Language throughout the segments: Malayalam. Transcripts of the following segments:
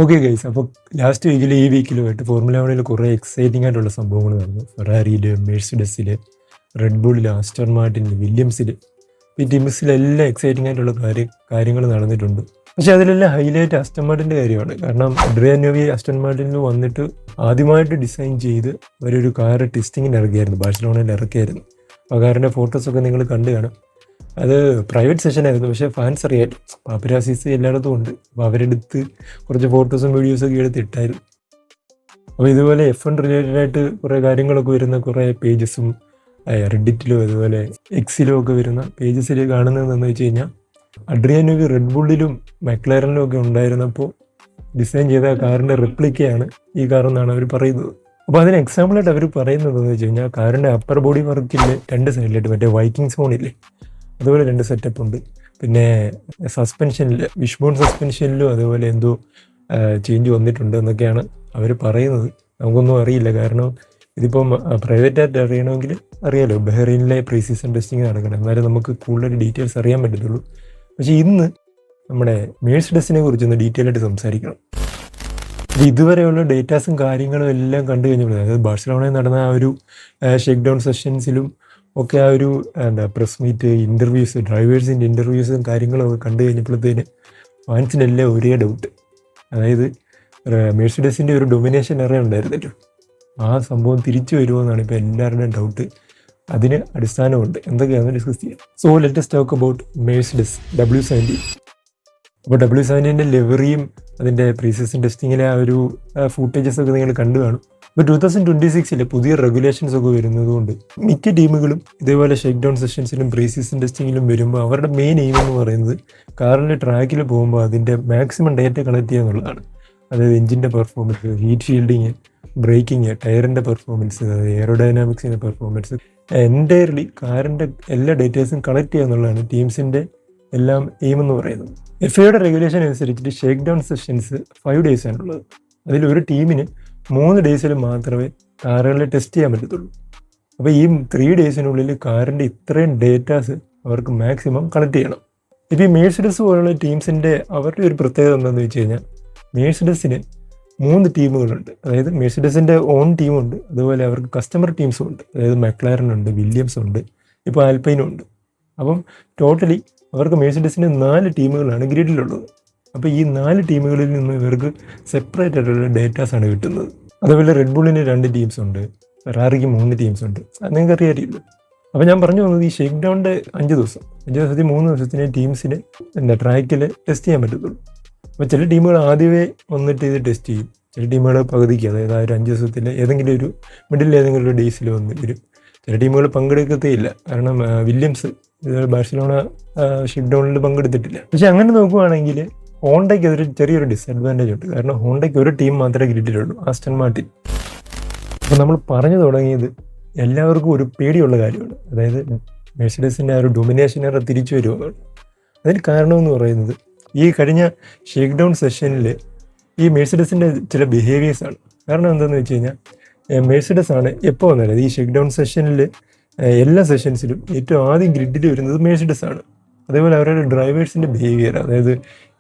ഓക്കെ ഗൈസ്, അപ്പോൾ ലാസ്റ്റ് വീക്കിൽ ഈ വീക്കിലുമായിട്ട് ഫോർമുല 1 കുറേ എക്സൈറ്റിംഗ് ആയിട്ടുള്ള സംഭവങ്ങൾ നടന്നു. ഫെറാറിയിൽ, മെഴ്സിഡസിൽ, റെഡ് ബുള്ളിൽ, ആസ്റ്റൺ മാർട്ടിനിൽ, വില്യംസിൽ, ഈ ടീംസിലെല്ലാം എക്സൈറ്റിംഗ് ആയിട്ടുള്ള കാര്യങ്ങൾ നടന്നിട്ടുണ്ട്. പക്ഷെ അതിലെല്ലാം ഹൈലൈറ്റ് ആസ്റ്റൺ മാർട്ടിൻ്റെ കാര്യമാണ്. കാരണം അഡ്രിയാൻ ന്യൂവി ആസ്റ്റൺ മാർട്ടിനിൽ വന്നിട്ട് ആദ്യമായിട്ട് ഡിസൈൻ ചെയ്ത് അവരൊരു കാർ ടെസ്റ്റിങ്ങിന് ഇറക്കിയായിരുന്നു, ബാഴ്സലോണയിൽ ഇറക്കിയായിരുന്നു. ആ കാറിൻ്റെ ഫോട്ടോസൊക്കെ നിങ്ങൾ കണ്ടു കാണും. അത് പ്രൈവറ്റ് സെഷനായിരുന്നു, പക്ഷേ ഫാൻസ് അറിയാമല്ലോ, പാപ്പരാസീസ് എല്ലായിടത്തും ഉണ്ട്. അപ്പോൾ അവരെടുത്ത് കുറച്ച് ഫോട്ടോസും വീഡിയോസൊക്കെ എടുത്ത് ഇട്ടായിരുന്നു. അപ്പോൾ ഇതുപോലെ F1 റിലേറ്റഡ് ആയിട്ട് കുറേ കാര്യങ്ങളൊക്കെ വരുന്ന കുറേ പേജസും റെഡിറ്റിലും അതുപോലെ എക്സിലും ഒക്കെ വരുന്ന പേജസിൽ കാണുന്നതെന്ന് വെച്ച് കഴിഞ്ഞാൽ, അഡ്രിയാൻ ന്യൂവി റെഡ് ബുള്ളിലും മെക്ലാരനിലും ഒക്കെ ഉണ്ടായിരുന്നപ്പോൾ ഡിസൈൻ ചെയ്ത കാറിൻ്റെ റിപ്ലിക്കയാണ് ഈ കാറെന്നാണ് അവർ പറയുന്നത്. അപ്പോൾ അതിന് എക്സാമ്പിളായിട്ട് അവർ പറയുന്നതെന്ന് വെച്ച് കഴിഞ്ഞാൽ, കാറിൻ്റെ അപ്പർ ബോഡി വർക്കില്ലേ രണ്ട് സൈഡിലായിട്ട് മറ്റേ വൈക്കിംഗ് സോണില്ലേ, അതുപോലെ രണ്ട് സെറ്റപ്പ് ഉണ്ട്. പിന്നെ സസ്പെൻഷനിൽ, വിഷ്ബോൺ സസ്പെൻഷനിലും അതുപോലെ എന്തോ ചേഞ്ച് വന്നിട്ടുണ്ട് എന്നൊക്കെയാണ് അവർ പറയുന്നത്. നമുക്കൊന്നും അറിയില്ല, കാരണം ഇതിപ്പം പ്രൈവറ്റായിട്ട് അറിയണമെങ്കിൽ അറിയാലോ, ബഹ്റൈനിലെ പ്രീ സീസൺ ടെസ്റ്റിംഗ് നടക്കണം, എന്നാലും നമുക്ക് കൂടുതൽ ഡീറ്റെയിൽസ് അറിയാൻ പറ്റത്തുള്ളൂ. പക്ഷേ ഇന്ന് നമ്മുടെ മെഴ്സിഡസിനെ കുറിച്ചൊന്ന് ഡീറ്റെയിൽ ആയിട്ട് സംസാരിക്കണം. ഇതുവരെയുള്ള ഡേറ്റാസും കാര്യങ്ങളും എല്ലാം കണ്ടു കഴിഞ്ഞപ്പോൾ, അതായത് ബാഴ്സലോണയിൽ നടന്ന ആ ഒരു ഷേക്ക് ഡൗൺ സെഷൻസിലും ഒക്കെ ആ ഒരു പ്രസ് മീറ്റ്, ഇൻ്റർവ്യൂസ്, ഡ്രൈവേഴ്സിൻ്റെ ഇൻ്റർവ്യൂസും കാര്യങ്ങളും ഒക്കെ കണ്ടു കഴിഞ്ഞപ്പോഴത്തേന് ഫാൻസിനെല്ലാം ഒരേ ഡൗട്ട്. അതായത് മെഴ്സിഡസിൻ്റെ ഒരു ഡൊമിനേഷൻ ഏറെ ഉണ്ടായിരുന്നല്ലോ, ആ സംഭവം തിരിച്ചു വരുമോ എന്നാണ് ഇപ്പോൾ എല്ലാവരുടെയും ഡൗട്ട്. അതിന് അടിസ്ഥാനമുണ്ട്, എന്തൊക്കെയാണെന്ന് ഡിസ്കസ് ചെയ്യാം. So let's talk about Mercedes W70. അപ്പോൾ W70ൻ്റെ ലെവറിയും അതിൻ്റെ പ്രീ സീസൺ ടെസ്റ്റിങ്ങിലെ ആ ഒരു ഫൂട്ടേജസ് ഒക്കെ നിങ്ങൾ കണ്ടു കാണും. ഇപ്പോൾ 2026 പുതിയ റെഗുലേഷൻസ് ഒക്കെ വരുന്നതുകൊണ്ട് മിക്ക ടീമുകളും ഇതേപോലെ ഷേക്ക് ഡൗൺ സെഷൻസിലും പ്രീ സീസൺ ടെസ്റ്റിങ്ങിലും വരുമ്പോൾ അവരുടെ മെയിൻ എയിം എന്ന് പറയുന്നത് കാറിൻ്റെ ട്രാക്കിൽ പോകുമ്പോൾ അതിൻ്റെ മാക്സിമം ഡേറ്റ കളക്ട് ചെയ്യുക എന്നുള്ളതാണ്. അതായത് എഞ്ചിൻ്റെ പെർഫോമൻസ്, ഹീറ്റ് ഷീൽഡിങ്, ബ്രേക്കിങ്, ടയറിൻ്റെ പെർഫോമൻസ്, എയറോഡൈനാമിക്സിൻ്റെ പെർഫോമൻസ്, എൻറ്റയർലി കാറിൻ്റെ എല്ലാ ഡേറ്റേഴ്സും കളക്ട് ചെയ്യുക എന്നുള്ളതാണ് ടീംസിൻ്റെ എല്ലാം എയിം എന്ന് പറയുന്നത്. FIAയുടെ റെഗുലേഷൻ അനുസരിച്ചിട്ട് ഷേക്ക് ഡൗൺ സെഷൻസ് 5 days ആണുള്ളത്. അതിൽ ഒരു ടീമിന് 3 days മാത്രമേ കാറുകളിൽ ടെസ്റ്റ് ചെയ്യാൻ പറ്റത്തുള്ളൂ. അപ്പോൾ ഈ 3 days കാറിൻ്റെ ഇത്രയും ഡേറ്റാസ് അവർക്ക് മാക്സിമം കളക്ട് ചെയ്യണം. ഇപ്പോൾ ഈ മെഴ്സിഡസ് പോലുള്ള ടീംസിൻ്റെ അവരുടെ ഒരു പ്രത്യേകത എന്താണെന്ന് വെച്ച് കഴിഞ്ഞാൽ, മെഴ്സിഡസിന് 3 ടീമുകളുണ്ട്. അതായത് മെഴ്സിഡസിൻ്റെ ഓൺ ടീമുണ്ട്, അതുപോലെ അവർക്ക് കസ്റ്റമർ ടീംസും ഉണ്ട്. അതായത് മെക്ലാരൻ ഉണ്ട്, വില്യംസ് ഉണ്ട്, ഇപ്പോൾ ആൽപൈനും ഉണ്ട്. അപ്പം ടോട്ടലി അവർക്ക് മെഴ്സിഡസിന് 4 ടീമുകളാണ് ഗ്രിഡിലുള്ളത്. അപ്പോൾ ഈ 4 ടീമുകളിൽ നിന്ന് ഇവർക്ക് സെപ്പറേറ്റ് ആയിട്ടുള്ള ഡേറ്റാസാണ് കിട്ടുന്നത്. അതുപോലെ റെഡ് ബുള്ളിന് 2 ടീംസ് ഉണ്ട്, ഫെറാറിക്ക് 3 ടീംസ് ഉണ്ട്. അത് നിങ്ങൾക്ക് അറിയാറില്ല. അപ്പോൾ ഞാൻ പറഞ്ഞു വന്നത്, ഈ ഷേക്ക് ഡൗണിൻ്റെ 5 ദിവസത്തിൽ 3 ദിവസത്തിന് ടീംസിന് ട്രാക്കിൽ ടെസ്റ്റ് ചെയ്യാൻ പറ്റത്തുള്ളൂ. അപ്പോൾ ചില ടീമുകൾ ആദ്യമേ വന്നിട്ട് ഇത് ടെസ്റ്റ് ചെയ്യും, ചില ടീമുകൾ പകുതിക്ക്, അതായത് ആ ഒരു 5 ദിവസത്തിൽ ഏതെങ്കിലും ഒരു മിഡിൽ ഏതെങ്കിലും ഒരു ഡേയ്സിൽ വന്ന് വരും. ചില ടീമുകൾ പങ്കെടുക്കത്തേയില്ല, കാരണം വില്യംസ് ബാഴ്സലോണ ഷേക്ക് ഡൗണിൽ പങ്കെടുത്തിട്ടില്ല. പക്ഷെ അങ്ങനെ നോക്കുവാണെങ്കിൽ ഹോണ്ടയ്ക്ക് അതൊരു ചെറിയൊരു ഡിസഡ്വാൻറ്റേജ് ഉണ്ട്. കാരണം ഹോണ്ടയ്ക്ക് ഒരു ടീം മാത്രമേ ഗ്രിഡിലുള്ളൂ, ആസ്റ്റൺ മാർട്ടിൻ. അപ്പോൾ നമ്മൾ പറഞ്ഞു തുടങ്ങിയത് എല്ലാവർക്കും ഒരു പേടിയുള്ള കാര്യമാണ്, അതായത് മെഴ്സിഡസിൻ്റെ ആ ഒരു ഡൊമിനേഷനേറെ തിരിച്ചു വരുമെന്നാണ്. അതിന് കാരണമെന്ന് പറയുന്നത്, ഈ കഴിഞ്ഞ ഷേക്ക് ഡൗൺ സെഷനിൽ ഈ മെഴ്സിഡസിൻ്റെ ചില ബിഹേവിയേഴ്സാണ്. കാരണം എന്താണെന്ന് വെച്ച് കഴിഞ്ഞാൽ, മെഴ്സിഡസ് ആണ് എപ്പോൾ വന്നാലും ഈ ഷേക്ക് ഡൗൺ സെഷനിൽ എല്ലാ സെഷൻസിലും ഏറ്റവും ആദ്യം ഗ്രിഡിൽ വരുന്നത് മെഴ്സിഡസ് ആണ്. അതേപോലെ അവരുടെ ഡ്രൈവേഴ്സിൻ്റെ ബിഹേവിയർ, അതായത്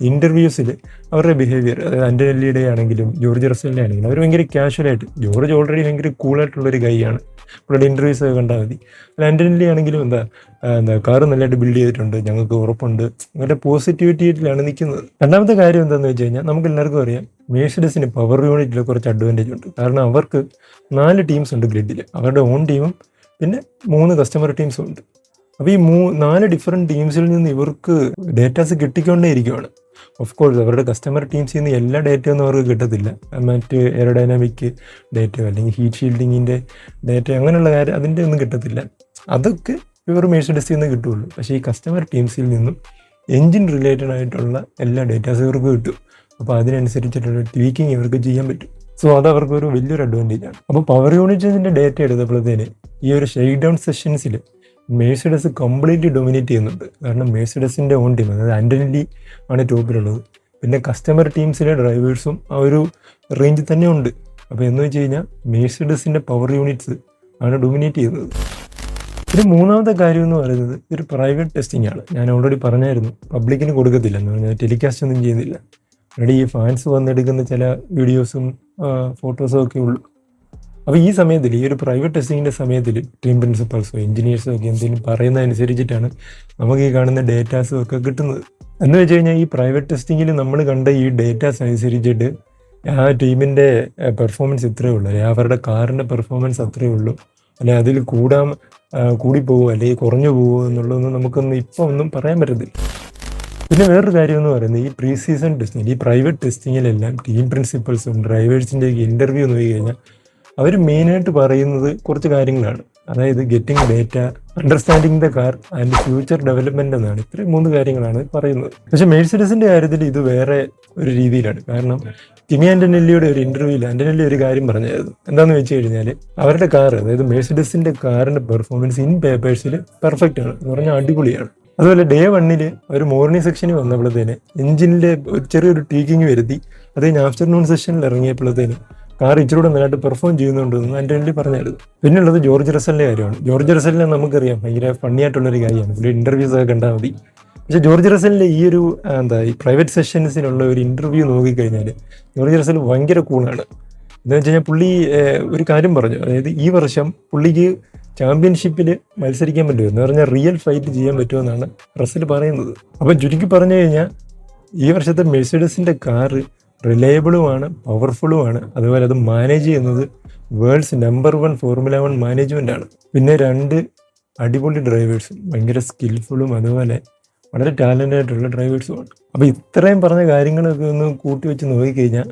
ഇൻ്റർവ്യൂസിൽ അവരുടെ ബിഹേവിയർ, അതായത് അൻ്റനെല്ലിയുടെ ആണെങ്കിലും ജോർജ് റസലിൻ്റെ ആണെങ്കിലും അവർ ഭയങ്കര കാഷ്വലായിട്ട്, ജോർജ് ഓൾറെഡി ഭയങ്കര കൂളായിട്ടുള്ളൊരു കൈയാണ്, പുള്ളിയുടെ ഇൻ്റർവ്യൂസ് ഒക്കെ കണ്ടാൽ മതി. അല്ല അൻ്റനെല്ലി ആണെങ്കിലും എന്താ കാറ് നല്ലതായിട്ട് ബിൽഡ് ചെയ്തിട്ടുണ്ട്, ഞങ്ങൾക്ക് ഉറപ്പുണ്ട്, അങ്ങനെ പോസിറ്റിവിറ്റിയിലാണ് നിൽക്കുന്നത്. രണ്ടാമത്തെ കാര്യം എന്താണെന്ന് വെച്ച് കഴിഞ്ഞാൽ, നമുക്ക് എല്ലാവർക്കും അറിയാം മെഴ്സിഡസിന് പവർ യൂണിറ്റിൽ കുറച്ച് അഡ്വാൻറ്റേജ് ഉണ്ട്. കാരണം അവർക്ക് 4 ടീംസ് ഉണ്ട് ഗ്രിഡിൽ, അവരുടെ ഓൺ ടീമും പിന്നെ 3 കസ്റ്റമർ ടീംസും ഉണ്ട്. അപ്പോൾ ഈ 4 ഡിഫറെൻറ്റ് ടീംസിൽ നിന്ന് ഇവർക്ക് ഡേറ്റാസ് കിട്ടിക്കൊണ്ടേ ഇരിക്കുകയാണ്. ഓഫ് കോഴ്സ് അവരുടെ കസ്റ്റമർ ടീംസിൽ നിന്ന് എല്ലാ ഡേറ്റയൊന്നും അവർക്ക് കിട്ടത്തില്ല. മറ്റ് എയറോഡൈനാമിക് ഡേറ്റയോ അല്ലെങ്കിൽ ഹീറ്റ് ഷീൽഡിങ്ങിൻ്റെ ഡേറ്റ അങ്ങനെയുള്ള കാര്യം അതിൻ്റെ ഒന്നും കിട്ടത്തില്ല. അതൊക്കെ ഇവർ മെഴ്സിഡസിൽ നിന്ന് കിട്ടുള്ളൂ. പക്ഷേ ഈ കസ്റ്റമർ ടീംസിൽ നിന്നും എൻജിൻ റിലേറ്റഡ് ആയിട്ടുള്ള എല്ലാ ഡേറ്റാസും ഇവർക്ക് കിട്ടും. അപ്പോൾ അതിനനുസരിച്ചിട്ടുള്ള ട്വീക്കിങ് ഇവർക്ക് ചെയ്യാൻ പറ്റും. സോ അത് അവർക്കൊരു വലിയൊരു അഡ്വാൻറ്റേജാണ്. അപ്പോൾ പവർ യൂണിറ്റിൻ്റെ ഡേറ്റ എടുത്തപ്പോഴത്തേന് ഈ ഒരു ഷേക്ക് ഡൗൺ സെഷൻസിൽ മെഴ്സിഡസ് കംപ്ലീറ്റ്ലി ഡൊമിനേറ്റ് ചെയ്യുന്നുണ്ട്. കാരണം മെഴ്സിഡസിൻ്റെ ഓൺ ടീം, അതായത് ആൻ്റനെല്ലി ആണ് ടോപ്പിലുള്ളത്. പിന്നെ കസ്റ്റമർ ടീംസിലെ ഡ്രൈവേഴ്സും ആ ഒരു റേഞ്ചിൽ തന്നെ ഉണ്ട്. അപ്പോൾ എന്ന് വെച്ച് കഴിഞ്ഞാൽ മെഴ്സിഡസിൻ്റെ പവർ യൂണിറ്റ്സ് ആണ് ഡൊമിനേറ്റ് ചെയ്യുന്നത്. പിന്നെ മൂന്നാമത്തെ കാര്യം എന്ന് പറയുന്നത്, ഇതൊരു പ്രൈവറ്റ് ടെസ്റ്റിംഗ് ആണ്. ഞാൻ ഓൾറെഡി പറഞ്ഞായിരുന്നു, പബ്ലിക്കിന് കൊടുക്കത്തില്ല എന്ന് പറഞ്ഞാൽ ടെലികാസ്റ്റ് ഒന്നും ചെയ്യുന്നില്ല. ഇവിടെ ഈ ഫാൻസ് വന്നെടുക്കുന്ന ചില വീഡിയോസും ഫോട്ടോസും ഒക്കെ ഉള്ളൂ. അപ്പോൾ ഈ സമയത്തിൽ ഈ ഒരു പ്രൈവറ്റ് ടെസ്റ്റിങ്ങിൻ്റെ സമയത്തിൽ ടീം പ്രിൻസിപ്പൾസോ എഞ്ചിനീയേഴ്സോ ഒക്കെ എന്തെങ്കിലും പറയുന്നതനുസരിച്ചിട്ടാണ് നമുക്ക് ഈ കാണുന്ന ഡേറ്റാസും ഒക്കെ കിട്ടുന്നത്. എന്ന് വെച്ച് കഴിഞ്ഞാൽ ഈ പ്രൈവറ്റ് ടെസ്റ്റിങ്ങിൽ നമ്മൾ കണ്ട ഈ ഡേറ്റാസ് അനുസരിച്ചിട്ട് ആ ടീമിൻ്റെ പെർഫോമൻസ് ഇത്രയേ ഉള്ളൂ, അല്ലെങ്കിൽ അവരുടെ കാറിൻ്റെ പെർഫോമൻസ് അത്രയേ ഉള്ളൂ, അല്ലെങ്കിൽ അതിൽ കൂടിപ്പോകുമോ അല്ലെങ്കിൽ കുറഞ്ഞു പോകുമോ എന്നുള്ളതൊന്നും നമുക്കൊന്നും ഇപ്പോൾ ഒന്നും പറയാൻ പറ്റത്തില്ല. പിന്നെ വേറൊരു കാര്യം എന്ന് പറയുന്നത് ഈ പ്രീ സീസൺ ടെസ്റ്റിംഗ്, ഈ പ്രൈവറ്റ് ടെസ്റ്റിങ്ങിലെല്ലാം ടീം പ്രിൻസിപ്പൽസും ഡ്രൈവേഴ്സിൻ്റെ ഇൻ്റർവ്യൂ നോക്കി കഴിഞ്ഞാൽ അവർ മെയിനായിട്ട് പറയുന്നത് കുറച്ച് കാര്യങ്ങളാണ്. അതായത് getting data, understanding the car and future development എന്നാണ്. ഇത്രയും 3 കാര്യങ്ങളാണ് പറയുന്നത്. പക്ഷേ മെഴ്സിഡസിൻ്റെ കാര്യത്തിൽ ഇത് വേറെ ഒരു രീതിയിലാണ്. കാരണം കിമി ആൻ്റനെല്ലിയുടെ ഒരു ഇൻ്റർവ്യൂവിൽ ആൻ്റനെല്ലി ഒരു കാര്യം പറഞ്ഞായിരുന്നു. എന്താണെന്ന് വെച്ച് കഴിഞ്ഞാൽ അവരുടെ കാർ, അതായത് മെഴ്സിഡസിൻ്റെ കാറിൻ്റെ പെർഫോമൻസ് ഇൻ പേപ്പേഴ്സിൽ പെർഫെക്റ്റ് ആണ് എന്ന് പറഞ്ഞാൽ അടിപൊളിയാണ്. അതുപോലെ ഡേ 1 ഒരു മോർണിംഗ് സെക്ഷനിൽ വന്നപ്പോഴത്തേന് എഞ്ചിനിലെ ഒരു ചെറിയൊരു ട്വീക്കിങ് വരുത്തി, അത് കഴിഞ്ഞ് ആഫ്റ്റർനൂൺ സെഷനിൽ ഇറങ്ങിയപ്പോഴത്തേന് കാർ ഇച്ചിരൂടെ നല്ലതായിട്ട് പെർഫോം ചെയ്യുന്നുണ്ടെന്ന് ആൻ്റനെല്ലി പറഞ്ഞായിരുന്നു. പിന്നുള്ളത് ജോർജ് റസലിൻ്റെ കാര്യമാണ്. ജോർജ് റസലിനെ നമുക്കറിയാം ഭയങ്കര ഫണ്ണി ആയിട്ടുള്ളൊരു കാര്യമാണ്, പുള്ളി ഇൻ്റർവ്യൂസ് ഒക്കെ കണ്ടാൽ മതി. പക്ഷേ ജോർജ് റസലിൻ്റെ ഈ പ്രൈവറ്റ് സെഷൻസിനുള്ള ഒരു ഇൻ്റർവ്യൂ നോക്കിക്കഴിഞ്ഞാൽ ജോർജ് റസൽ ഭയങ്കര കൂളാണ്. എന്ന് വെച്ച് കഴിഞ്ഞാൽ പുള്ളി ഒരു കാര്യം പറഞ്ഞു, അതായത് ഈ വർഷം പുള്ളിക്ക് ചാമ്പ്യൻഷിപ്പിൽ മത്സരിക്കാൻ പറ്റുമോ എന്ന് പറഞ്ഞാൽ റിയൽ ഫൈറ്റ് ചെയ്യാൻ പറ്റുമെന്നാണ് റസൽ പറയുന്നത്. അപ്പം ചുരുക്കി പറഞ്ഞു കഴിഞ്ഞാൽ ഈ വർഷത്തെ മെഴ്സിഡസിൻ്റെ കാറ് റിലയബിളുമാണ്, പവർഫുള്ളുമാണ്. അതുപോലെ അത് മാനേജ് ചെയ്യുന്നത് വേൾഡ്സ് നമ്പർ 1 ഫോർമുല 1 മാനേജ്മെൻ്റ് ആണ്. പിന്നെ 2 അടിപൊളി ഡ്രൈവേഴ്സും ഭയങ്കര സ്കിൽഫുള്ളും അതുപോലെ വളരെ ടാലൻ്റ് ആയിട്ടുള്ള ഡ്രൈവേഴ്സുമാണ്. അപ്പോൾ ഇത്രയും പറഞ്ഞ കാര്യങ്ങളൊക്കെ ഒന്ന് കൂട്ടി വെച്ച് നോക്കിക്കഴിഞ്ഞാൽ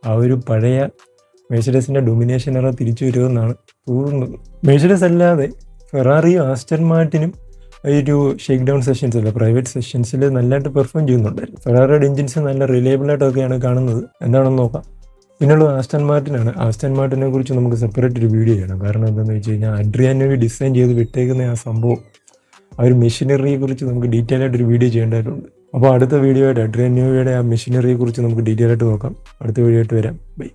ആ ഒരു പഴയ മെഴ്സിഡസിൻ്റെ ഡൊമിനേഷൻ എറ തിരിച്ചു വരുമെന്നാണ് തോന്നുന്നത്. മെഴ്സിഡസ് അല്ലാതെ ഫെറാറിയും ആസ്റ്റൺ മാർട്ടിനും ഒരു ഷേക്ക് ഡൗൺ സെഷൻസിൽ, പ്രൈവറ്റ് സെഷൻസിൽ നല്ലതായിട്ട് പെർഫോം ചെയ്യുന്നുണ്ടായിരുന്നു. ഫെറാറിയുടെ എഞ്ചിൻസ് നല്ല റിലയബിളായിട്ടൊക്കെയാണ് കാണുന്നത്. എന്താണെന്ന് നോക്കാം. പിന്നുള്ളത് ആസ്റ്റൺ മാർട്ടിനാണ്. ആസ്റ്റൺ മാർട്ടിനെ കുറിച്ച് നമുക്ക് സെപ്പറേറ്റ് ഒരു വീഡിയോ ചെയ്യണം. കാരണം എന്താണെന്ന് വെച്ച് കഴിഞ്ഞാൽ അഡ്രിയാൻ ന്യൂവി ഡിസൈൻ ചെയ്ത് വിട്ടേക്കുന്ന ആ സംഭവം, ആ ഒരു മെഷീനറിയെ കുറിച്ച് നമുക്ക് ഡീറ്റെയിൽ ആയിട്ടൊരു വീഡിയോ ചെയ്യേണ്ടതായിട്ടുണ്ട്. അപ്പോൾ അടുത്ത വീഡിയോ ആയിട്ട് അഡ്രിയാൻ ന്യൂവിയുടെ ആ മെഷീനറിയെ കുറിച്ച് നമുക്ക് ഡീറ്റെയിൽ ആയിട്ട് നോക്കാം. അടുത്ത വീഡിയോ ആയിട്ട് വരാം. ബൈ.